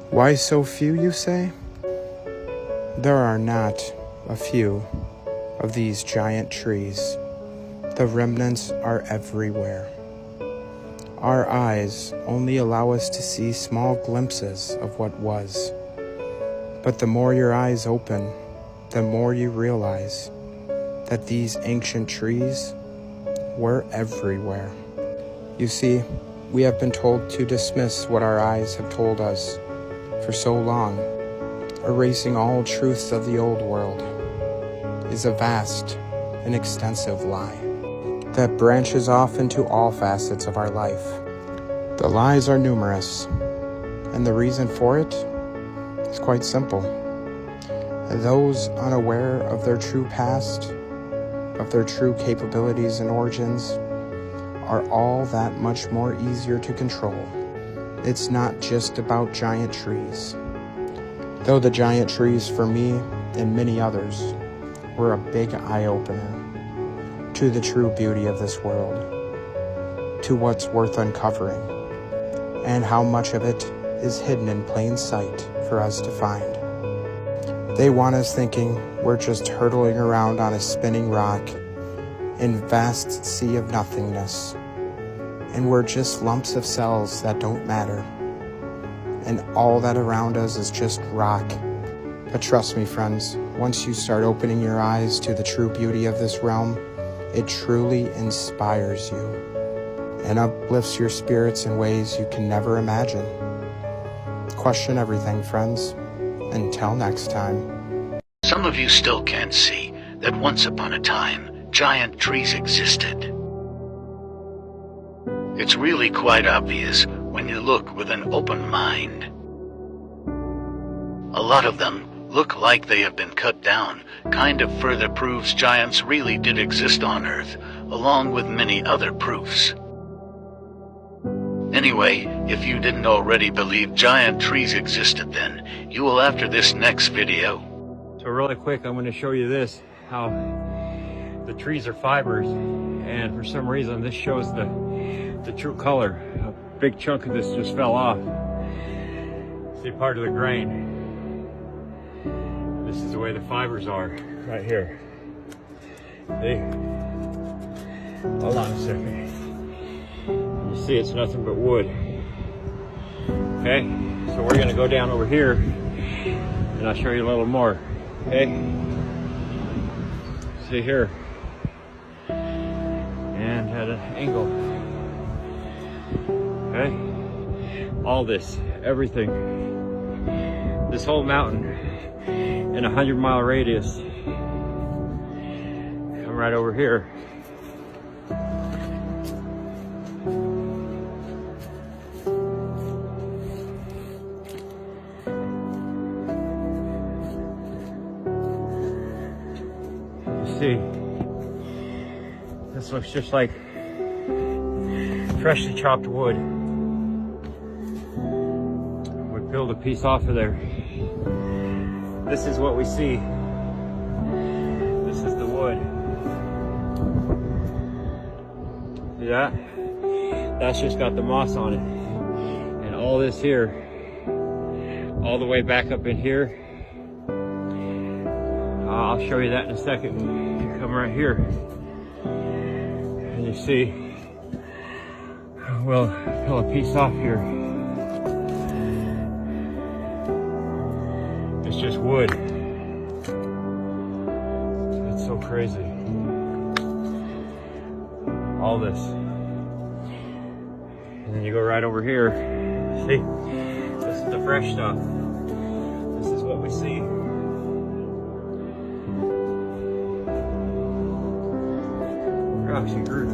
Why so few, you say? There are not a few of these giant trees. The remnants are everywhere. Our eyes only allow us to see small glimpses of what was. But the more your eyes open, the more you realize that these ancient trees were everywhere. You see, we have been told to dismiss what our eyes have told us for so long. Erasing all truths of the old world is a vast and extensive lie that branches off into all facets of our life. The lies are numerous, and the reason for it is quite simple. Those unaware of their true past, of their true capabilities and origins, are all that much more easier to control. It's not just about giant trees. Though the giant trees for me and many others were a big eye-opener to the true beauty of this world, to what's worth uncovering, and how much of it is hidden in plain sight for us to find. They want us thinking we're just hurtling around on a spinning rock in vast sea of nothingness, and we're just lumps of cells that don't matter, and all that around us is just rock. But trust me, friends, once you start opening your eyes to the true beauty of this realm, it truly inspires you and uplifts your spirits in ways you can never imagine. Question everything, friends. Until next time. Some of you still can't see that once upon a time, giant trees existed. It's really quite obvious when you look with an open mind. A lot of them look like they have been cut down, kind of further proves giants really did exist on Earth, along with many other proofs. Anyway, if you didn't already believe giant trees existed then, you will after this next video. So really quick, I'm going to show you this, how the trees are fibers, and for some reason this shows the true color. A big chunk of this just fell off. See, part of the grain. This is the way the fibers are, right here. See? Hold on a second. You see it's nothing but wood. Okay, so we're gonna go down over here and I'll show you a little more. Okay, see here, and at an angle. Okay, all this, everything, this whole mountain in a 100-mile radius. Come right over here. See, this looks just like freshly chopped wood. We peeled a piece off of there. This is what we see. This is the wood. See that? That's just got the moss on it. And all this here, all the way back up in here, I'll show you that in a second. You come right here and you see, we'll peel a piece off here. It's just wood. It's so crazy. All this. And then you go right over here. See, this is the fresh stuff. This is what we see. She grew.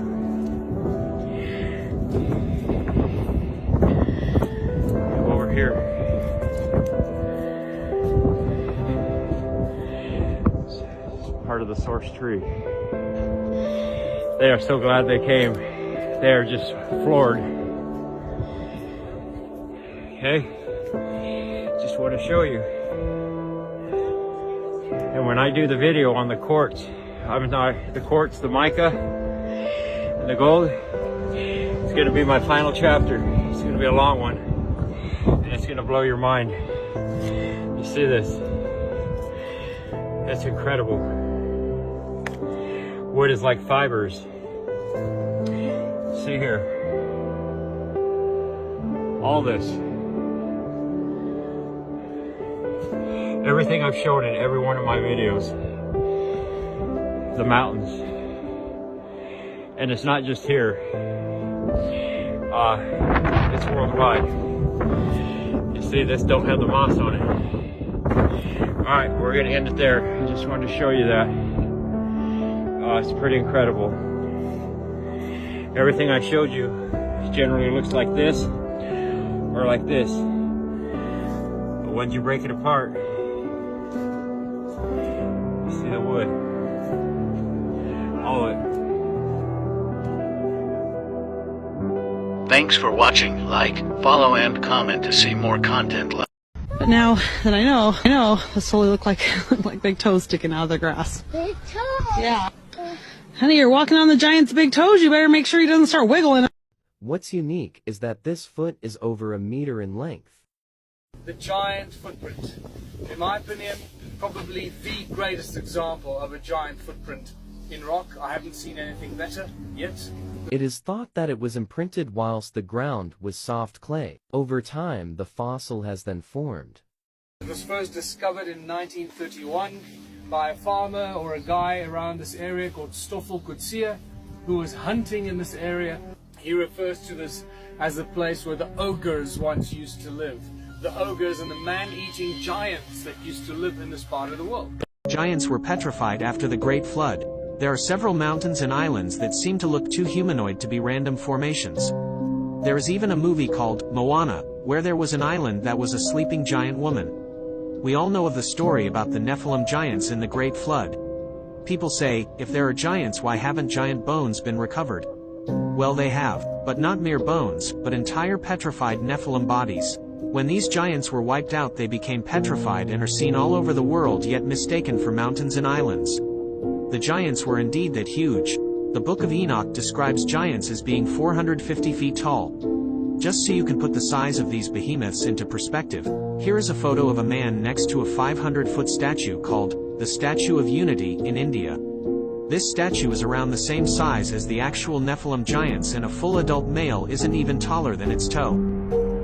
Come over here. It's part of the source tree. They are so glad they came. They are just floored. Okay? Just want to show you. And when I do the video on the quartz, the mica, and the gold, it's going to be my final chapter. It's going to be a long one, and it's It's gonna blow your mind. You see this? That's incredible. Wood is like fibers. See here. All this. Everything I've shown in every one of my videos. The mountains. And it's not just here. It's worldwide. You see, this don't have the moss on it. Alright, we're gonna end it there. I just wanted to show you that. It's pretty incredible. Everything I showed you generally looks like this or like this. But once you break it apart, you see the wood. All of it. Thanks for watching. Like, follow, and comment to see more content. But now that I know, this totally look like big toes sticking out of the grass. Big toe. Yeah. Honey, you're walking on the giant's big toes. You better make sure he doesn't start wiggling. What's unique is that this foot is over a meter in length. The giant footprint. In my opinion, probably the greatest example of a giant footprint in rock. I haven't seen anything better yet. It is thought that it was imprinted whilst the ground was soft clay. Over time, the fossil has then formed. It was first discovered in 1931 by a farmer or a guy around this area called Stoffel Coetzee, who was hunting in this area. He refers to this as the place where the ogres once used to live. The ogres and the man-eating giants that used to live in this part of the world. Giants were petrified after the Great Flood. There are several mountains and islands that seem to look too humanoid to be random formations. There is even a movie called Moana, where there was an island that was a sleeping giant woman. We all know of the story about the Nephilim giants in the Great Flood. People say, if there are giants, why haven't giant bones been recovered? Well, they have, but not mere bones, but entire petrified Nephilim bodies. When these giants were wiped out, they became petrified and are seen all over the world, yet mistaken for mountains and islands. The giants were indeed that huge. The Book of Enoch describes giants as being 450 feet tall. Just so you can put the size of these behemoths into perspective, here is a photo of a man next to a 500-foot statue called the Statue of Unity in India. This statue is around the same size as the actual Nephilim giants, and a full adult male isn't even taller than its toe.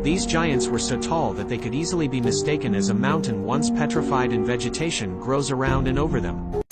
These giants were so tall that they could easily be mistaken as a mountain once petrified and vegetation grows around and over them.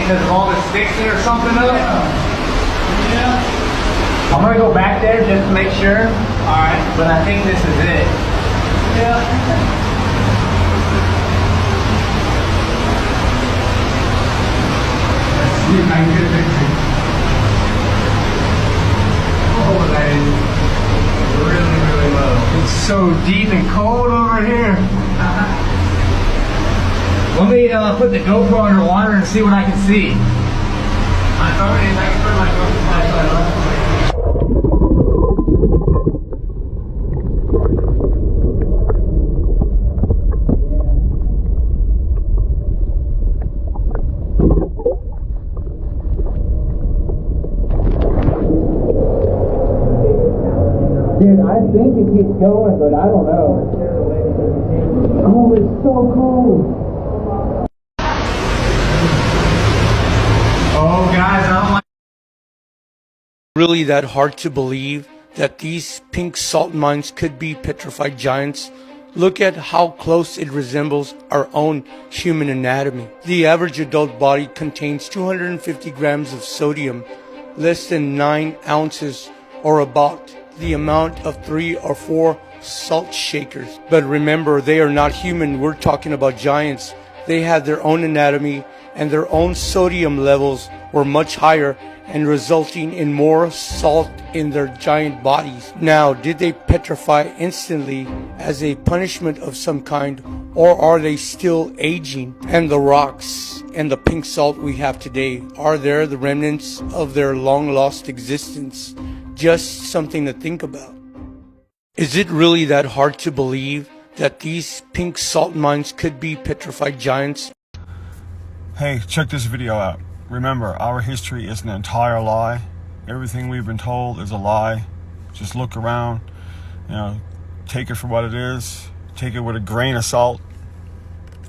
because of all the sticks in or something though? Yeah. I'm gonna go back there just to make sure. Alright. But I think this is it. Yeah. Let's see if I can get a picture. Oh, that is really, really low. It's so deep and cold over here. Let me put the GoPro underwater and see what I can see. I can put my GoPro flashlight on. Dude, I think it keeps going, but I don't know. Oh, it's so cold. Oh, guys, I don't like. Really that hard to believe that these pink salt mines could be petrified giants? Look at how close it resembles our own human anatomy. The average adult body contains 250 grams of sodium, less than 9 ounces, or about the amount of 3 or 4 salt shakers. But remember, they are not human. We're talking about giants. They had their own anatomy, and their own sodium levels were much higher and resulting in more salt in their giant bodies. Now, did they petrify instantly as a punishment of some kind, or are they still aging? And the rocks and the pink salt we have today, are there the remnants of their long lost existence? Just something to think about. Is it really that hard to believe that these pink salt mines could be petrified giants? Hey, check this video out. Remember, our history is an entire lie. Everything we've been told is a lie. Just look around, take it for what it is. Take it with a grain of salt.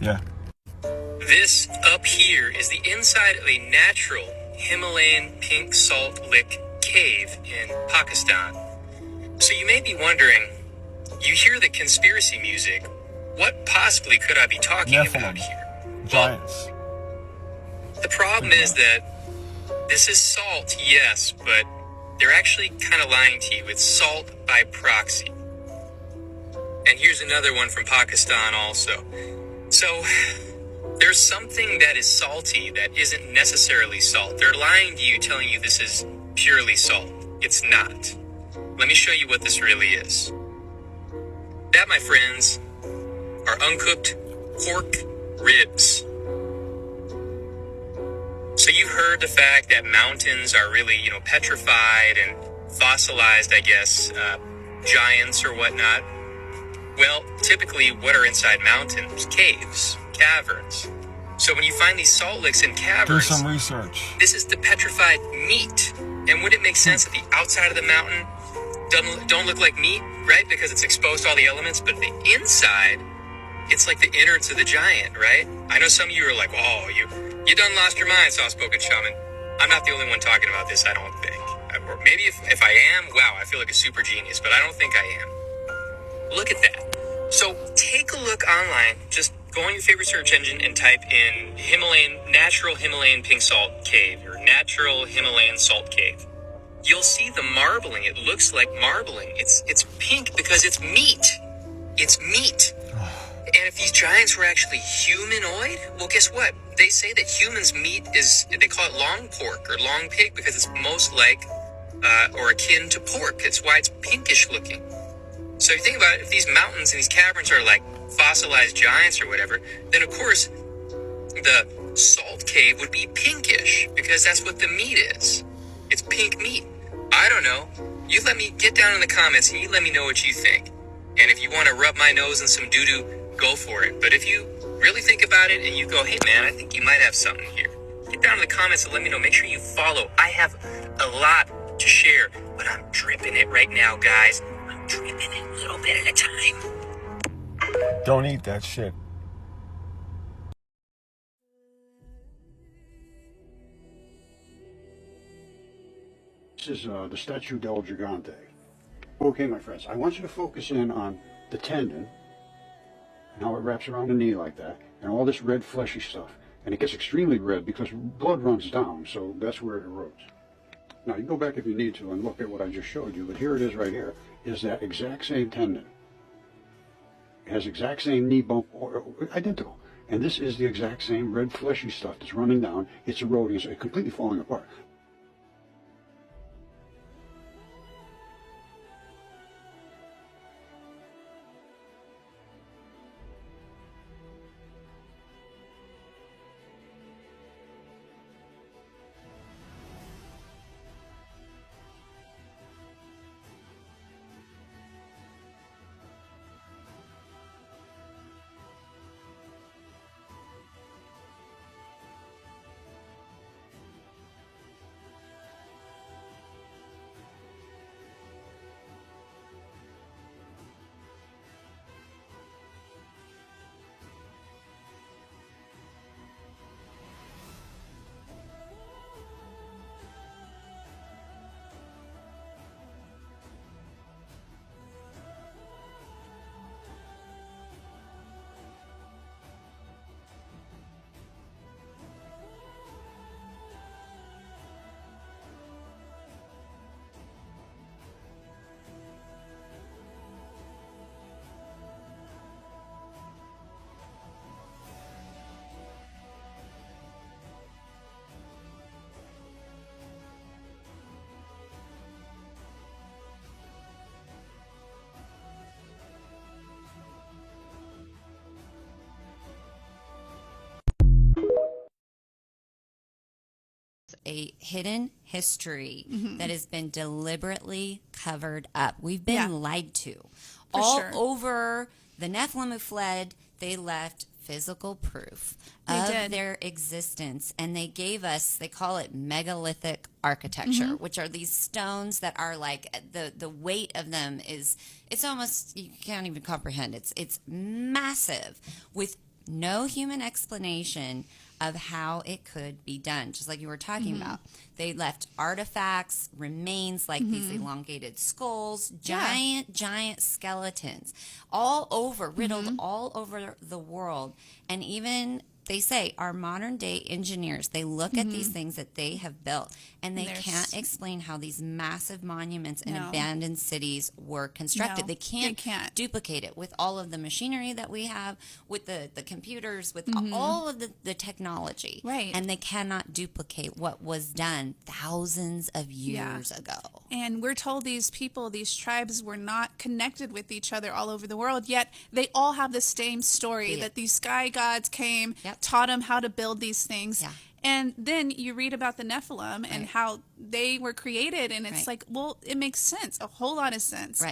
Yeah. This up here is the inside of a natural Himalayan pink salt lick cave in Pakistan. So you may be wondering, you hear the conspiracy music, what possibly could I be talking about here? Giants. The problem is that this is salt, yes, but they're actually kind of lying to you. It's salt by proxy. And here's another one from Pakistan also. So there's something that is salty that isn't necessarily salt. They're lying to you, telling you this is purely salt. It's not. Let me show you what this really is. That, my friends, are uncooked pork ribs. So you heard the fact that mountains are really, petrified and fossilized, I guess, giants or whatnot. Well, typically what are inside mountains? Caves, caverns. So when you find these salt licks in caverns, do some research. This is the petrified meat. And would it make sense that the outside of the mountain don't look like meat, right? Because it's exposed to all the elements, but the inside, it's like the innards of the giant, right? I know some of you are like, oh, you done lost your mind, soft-spoken shaman. I'm not the only one talking about this, I don't think. Or maybe if I am, wow, I feel like a super genius, but I don't think I am. Look at that. So take a look online, just go on your favorite search engine and type in natural Himalayan pink salt cave, or natural Himalayan salt cave. You'll see the marbling. It looks like marbling. It's pink because it's meat. It's meat. And if these giants were actually humanoid, well, guess what? They say that humans' meat they call it long pork or long pig because it's most like or akin to pork. That's why it's pinkish looking. So you think about it, if these mountains and these caverns are like fossilized giants or whatever, then of course the salt cave would be pinkish because that's what the meat is. It's pink meat. I don't know. You let me get down in the comments and you let me know what you think. And if you want to rub my nose in some doo-doo, go for it. But if you really think about it and you go, hey man, I think you might have something here, get down in the comments and let me know. Make sure you follow. I have a lot to share, but I'm dripping it right now, guys. I'm dripping it a little bit at a time. Don't eat that shit. This is the Statue del Gigante. Okay, my friends, I want you to focus in on the tendon and how it wraps around the knee like that, and all this red fleshy stuff. And it gets extremely red because blood runs down, so that's where it erodes. Now, you can go back if you need to and look at what I just showed you, but here it is right here, is that exact same tendon. It has exact same knee bump, identical. And this is the exact same red fleshy stuff that's running down. It's eroding, so it's completely falling apart. A hidden history that has been deliberately covered up. We've been lied to. All over the Nephilim who fled, they left physical proof of their existence, and they gave us, they call it megalithic architecture, which are these stones that are like, the weight of them is, it's almost, you can't even comprehend. It's massive, with no human explanation of how it could be done, just like you were talking about. They left artifacts, remains like these elongated skulls, giant skeletons, all over, riddled all over the world. And even, they say, our modern day engineers, they look at these things that they have built, and they can't explain how these massive monuments in abandoned cities were constructed. They can't duplicate it with all of the machinery that we have, with the computers, with all of the technology. Right. And they cannot duplicate what was done thousands of years ago. And we're told these people, these tribes, were not connected with each other all over the world, yet they all have the same story, that these sky gods came, taught them how to build these things. And then you read about the Nephilim and how they were created, and it's like, well, it makes sense, a whole lot of sense.